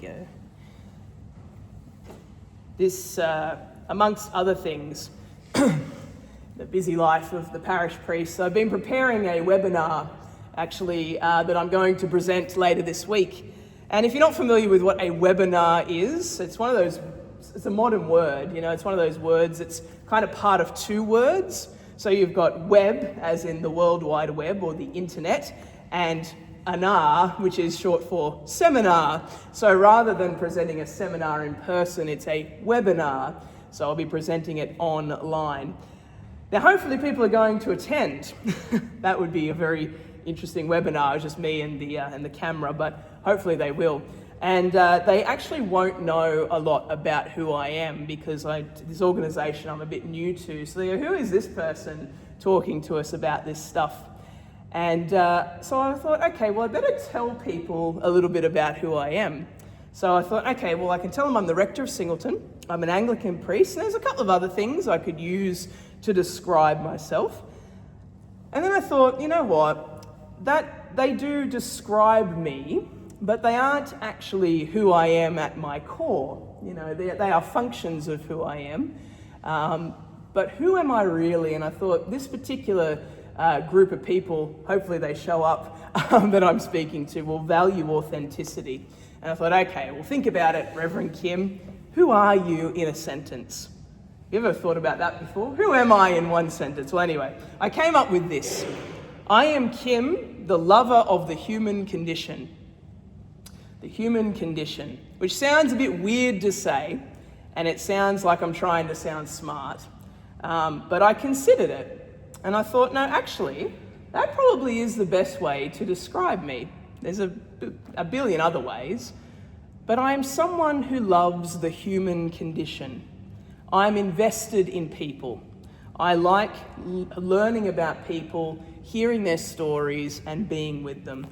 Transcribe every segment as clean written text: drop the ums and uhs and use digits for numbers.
Go. This, amongst other things, the busy life of the parish priest, I've been preparing a webinar, actually, that I'm going to present later this week. And if you're not familiar with what a webinar is, it's one of those, it's a modern word, it's one of those words that's kind of part of two words. So you've got web, as in the World Wide Web or the internet, and anar, which is short for seminar. So rather than presenting a seminar in person, it's a webinar. So I'll be presenting it online. Now, hopefully people are going to attend. That would be a very interesting webinar, it's just me and the camera, but hopefully they will. And they actually won't know a lot about who I am because this organisation I'm a bit new to. So they go, who is this person talking to us about this stuff? And so I thought, okay, well, I better tell people a little bit about who I am. So I thought, okay, well, I can tell them I'm the rector of Singleton, I'm an Anglican priest, and there's a couple of other things I could use to describe myself. And then I thought, you know what, that they do describe me, but they aren't actually who I am at my core. They are functions of who I am. But who am I really? And I thought this particular group of people, hopefully they show up, that I'm speaking to, will value authenticity. And I thought, okay, well, think about it, Reverend Kim. Who are you in a sentence? You ever thought about that before? Who am I in one sentence? Well, anyway, I came up with this. I am Kim, the lover of the human condition. The human condition, which sounds a bit weird to say, and it sounds like I'm trying to sound smart. But I considered it. And I thought, no, actually, that probably is the best way to describe me. There's a billion other ways, but I am someone who loves the human condition. I'm invested in people. I like learning about people, hearing their stories, and being with them.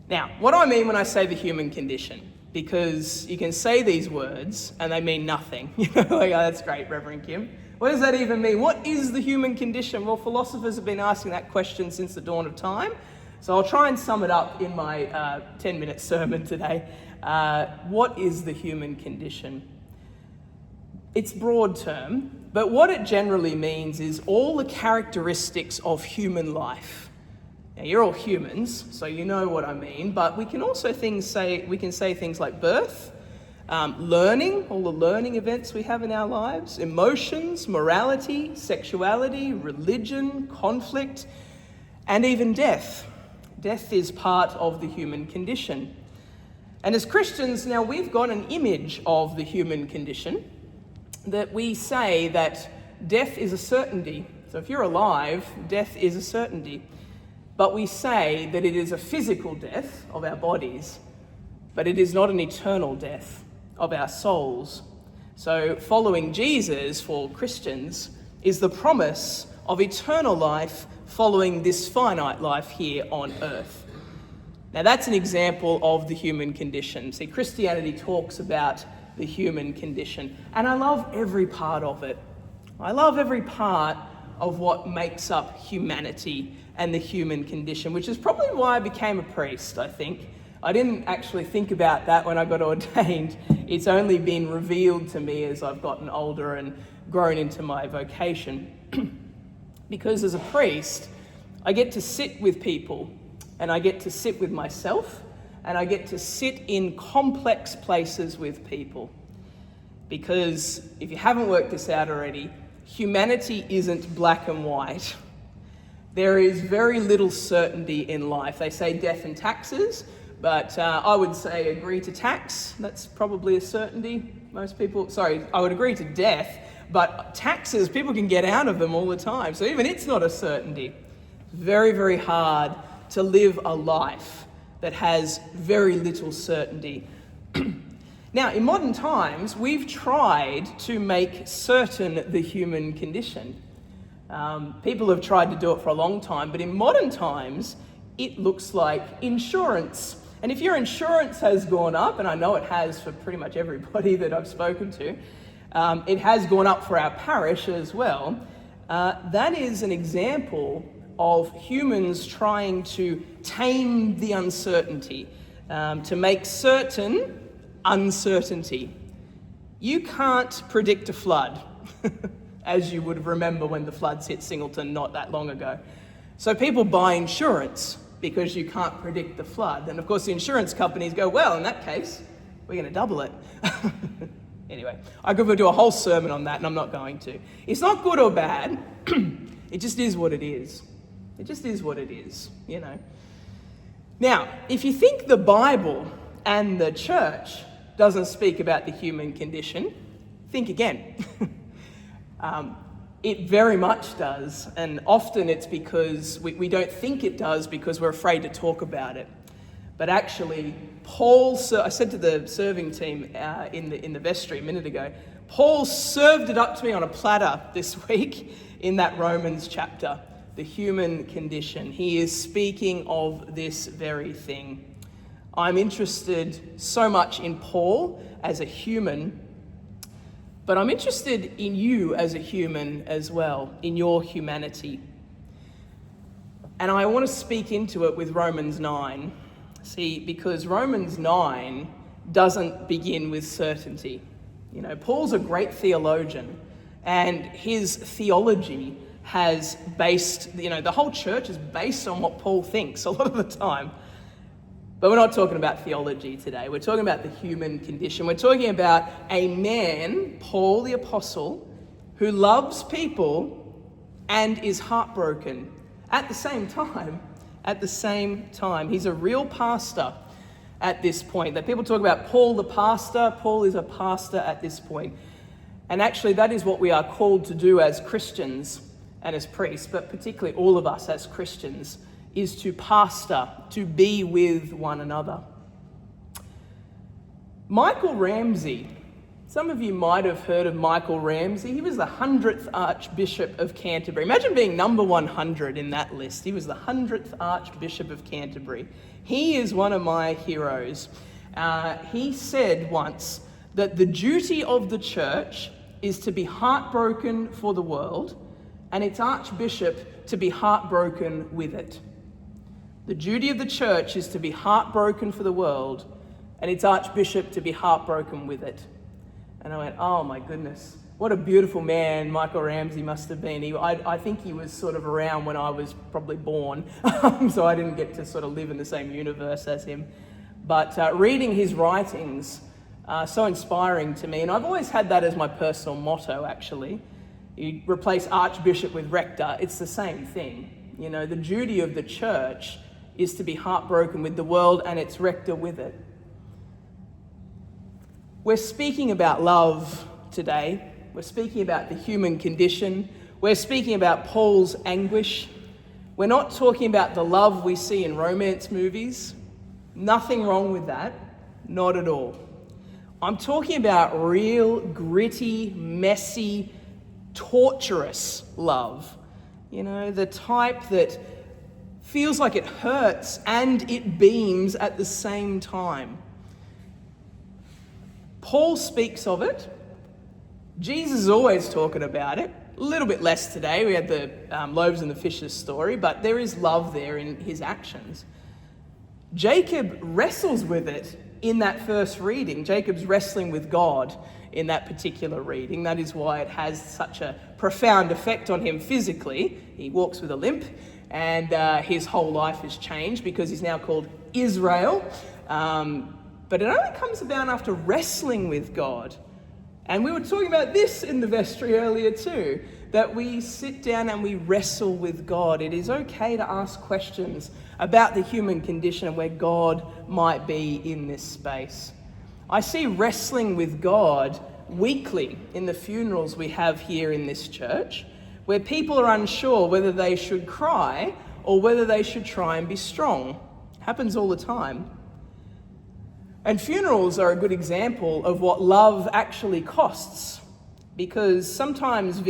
Now, what do I mean when I say the human condition? Because you can say these words and they mean nothing. Like, oh, that's great, Reverend Kim. What does that even mean? What is the human condition? Well, philosophers have been asking that question since the dawn of time. So I'll try and sum it up in my 10-minute sermon today. What is the human condition? It's broad term, but what it generally means is all the characteristics of human life. Now, you're all humans, so you know what I mean, but we can also say things like birth, learning, all the learning events we have in our lives, emotions, morality, sexuality, religion, conflict, and even death. Death is part of the human condition. And as Christians, now we've got an image of the human condition that we say that death is a certainty. So if you're alive, death is a certainty. But we say that it is a physical death of our bodies, but it is not an eternal death of our souls. So following Jesus for Christians is the promise of eternal life following this finite life here on earth. Now that's an example of the human condition. See, Christianity talks about the human condition, and I love every part of it. I love every part of what makes up humanity and the human condition, which is probably why I became a priest, I think. I didn't actually think about that when I got ordained. It's only been revealed to me as I've gotten older and grown into my vocation. Because as a priest, I get to sit with people, and I get to sit with myself, and I get to sit in complex places with people. Because if you haven't worked this out already, humanity isn't black and white. There is very little certainty in life. They say death and taxes, but I would say agree to tax. That's probably a certainty. I would agree to death, but taxes, people can get out of them all the time. So even it's not a certainty. It's very, very hard to live a life that has very little certainty. Now, in modern times, we've tried to make certain the human condition. People have tried to do it for a long time, but in modern times, it looks like insurance. And if your insurance has gone up, and I know it has for pretty much everybody that I've spoken to, it has gone up for our parish as well, that is an example of humans trying to tame the uncertainty, to make certain uncertainty. You can't predict a flood, as you would remember when the floods hit Singleton not that long ago. So people buy insurance because you can't predict the flood. And of course the insurance companies go, well, in that case, we're going to double it. Anyway, I could do a whole sermon on that, and I'm not going to. It's not good or bad. It just is what it is. It just is what it is, you know. Now, if you think the Bible and the church doesn't speak about the human condition, think again. It very much does, and often it's because we don't think it does because we're afraid to talk about it. But actually, I said to the serving team in the vestry a minute ago, Paul served it up to me on a platter this week in that Romans chapter, the human condition. He is speaking of this very thing. I'm interested so much in Paul as a human, but I'm interested in you as a human as well, in your humanity. And I want to speak into it with Romans 9. See, because Romans 9 doesn't begin with certainty. You know, Paul's a great theologian, and his theology has based, the whole church is based on what Paul thinks a lot of the time. But we're not talking about theology today. We're talking about the human condition. We're talking about a man, Paul the Apostle, who loves people and is heartbroken at the same time. At the same time. He's a real pastor at this point. That people talk about Paul the pastor. Paul is a pastor at this point. And actually that is what we are called to do as Christians and as priests, but particularly all of us as Christians, is to pastor, to be with one another. Michael Ramsey. Some of you might have heard of Michael Ramsey. He was the 100th Archbishop of Canterbury. Imagine being number 100 in that list. He was the 100th Archbishop of Canterbury. He is one of my heroes. He said once that the duty of the church is to be heartbroken for the world, and its Archbishop to be heartbroken with it. The duty of the church is to be heartbroken for the world, and its Archbishop to be heartbroken with it. And I went, oh my goodness, what a beautiful man Michael Ramsey must have been. I think he was sort of around when I was probably born, so I didn't get to sort of live in the same universe as him. But reading his writings, so inspiring to me. And I've always had that as my personal motto, actually. You replace Archbishop with Rector, it's the same thing. You know, the duty of the church is to be heartbroken with the world and its Rector with it. We're speaking about love today. We're speaking about the human condition. We're speaking about Paul's anguish. We're not talking about the love we see in romance movies. Nothing wrong with that. Not at all. I'm talking about real, gritty, messy, torturous love. You know, the type that feels like it hurts and it beams at the same time. Paul speaks of it. Jesus is always talking about it. A little bit less today. We had the loaves and the fishes story, but there is love there in his actions. Jacob wrestles with it in that first reading. Jacob's wrestling with God in that particular reading. That is why it has such a profound effect on him physically. He walks with a limp, and his whole life is changed because he's now called Israel. But it only comes about after wrestling with God. And we were talking about this in the vestry earlier too, that we sit down and we wrestle with God. It is okay to ask questions about the human condition and where God might be in this space. I see wrestling with God weekly in the funerals we have here in this church, where people are unsure whether they should cry or whether they should try and be strong. It happens all the time. And funerals are a good example of what love actually costs, because sometimes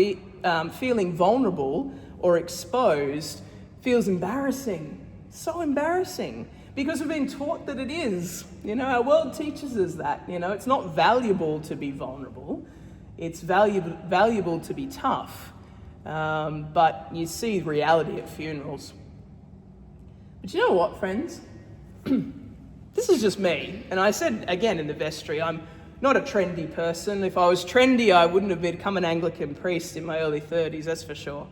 feeling vulnerable or exposed feels embarrassing, so embarrassing, because we've been taught that it is. You know, our world teaches us that. You know, it's not valuable to be vulnerable, it's valuable to be tough. But you see reality at funerals. But you know what, friends? This is just me. And I said again in the vestry, I'm not a trendy person. If I was trendy, I wouldn't have become an Anglican priest in my early 30s, that's for sure.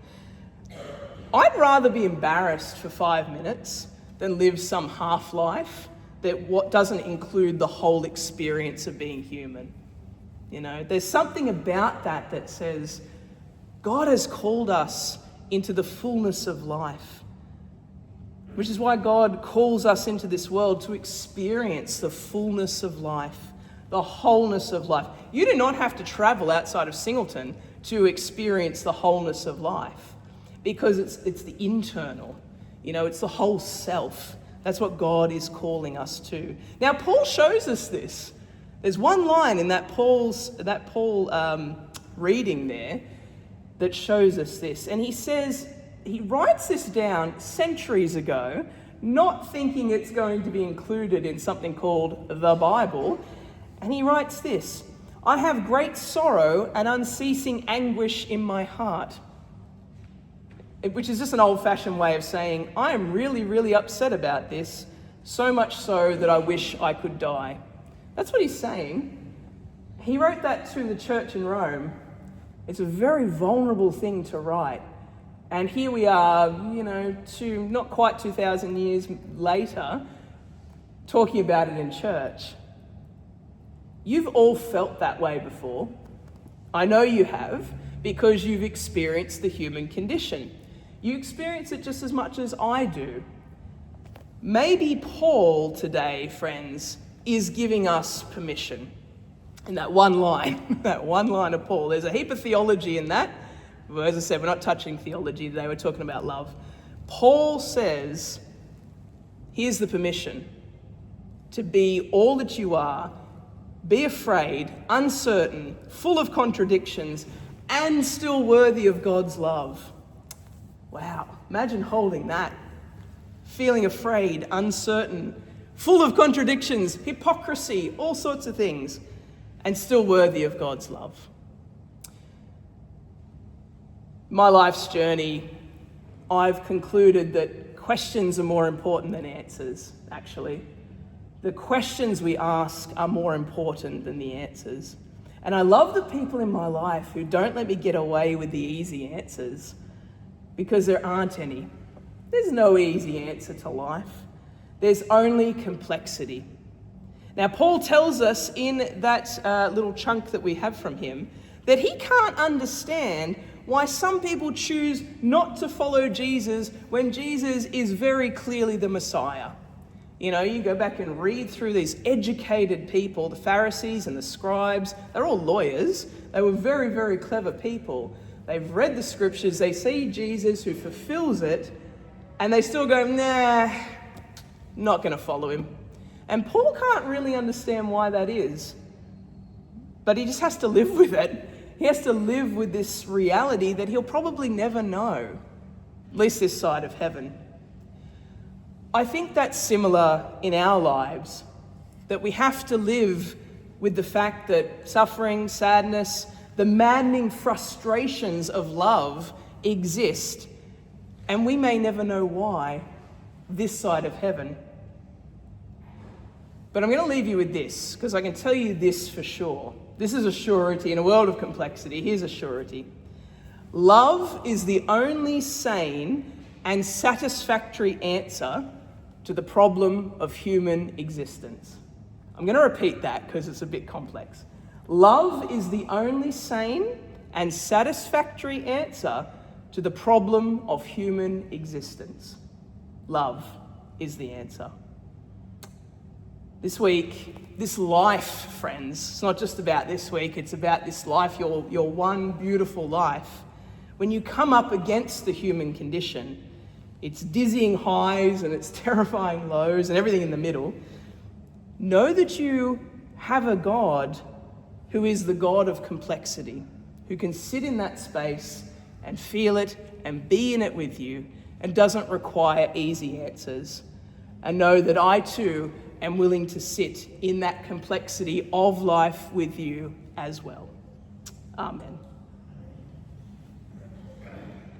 I'd rather be embarrassed for 5 minutes than live some half-life that doesn't include the whole experience of being human. You know, there's something about that says, God has called us into the fullness of life, which is why God calls us into this world to experience the fullness of life, the wholeness of life. You do not have to travel outside of Singleton to experience the wholeness of life, because it's the internal, you know, it's the whole self. That's what God is calling us to. Now, Paul shows us this. There's one line in that Paul reading there that shows us this. And he writes this down centuries ago, not thinking it's going to be included in something called the Bible. And he writes this: I have great sorrow and unceasing anguish in my heart. Which is just an old-fashioned way of saying, I am really, really upset about this, so much so that I wish I could die. That's what he's saying. He wrote that to the church in Rome. It's a very vulnerable thing to write. And here we are, you know, not quite 2,000 years later, talking about it in church. You've all felt that way before. I know you have, because you've experienced the human condition. You experience it just as much as I do. Maybe Paul today, friends, is giving us permission. In that one line, that one line of Paul. There's a heap of theology in that. Well, as I said, we're not touching theology today, we're talking about love. Paul says, here's the permission to be all that you are, be afraid, uncertain, full of contradictions, and still worthy of God's love. Wow, imagine holding that. Feeling afraid, uncertain, full of contradictions, hypocrisy, all sorts of things, and still worthy of God's love. My life's journey, I've concluded that questions are more important than answers, actually. The questions we ask are more important than the answers. And I love the people in my life who don't let me get away with the easy answers, because there aren't any. There's no easy answer to life. There's only complexity. Now, Paul tells us in that little chunk that we have from him that he can't understand why some people choose not to follow Jesus when Jesus is very clearly the Messiah. You know, you go back and read through these educated people, the Pharisees and the scribes, they're all lawyers. They were very, very clever people. They've read the scriptures, they see Jesus who fulfills it, and they still go, nah, not going to follow him. And Paul can't really understand why that is, but he just has to live with it. He has to live with this reality that he'll probably never know, at least this side of heaven. I think that's similar in our lives, that we have to live with the fact that suffering, sadness, the maddening frustrations of love exist, and we may never know why this side of heaven. But I'm going to leave you with this, because I can tell you this for sure. This is a surety in a world of complexity. Here's a surety. Love is the only sane and satisfactory answer to the problem of human existence. I'm going to repeat that because it's a bit complex. Love is the only sane and satisfactory answer to the problem of human existence. Love is the answer. This week, this life, friends, it's not just about this week, it's about this life, your one beautiful life. When you come up against the human condition, it's dizzying highs and it's terrifying lows and everything in the middle. Know that you have a God who is the God of complexity, who can sit in that space and feel it and be in it with you and doesn't require easy answers. And know that I too am willing to sit in that complexity of life with you as well. Amen.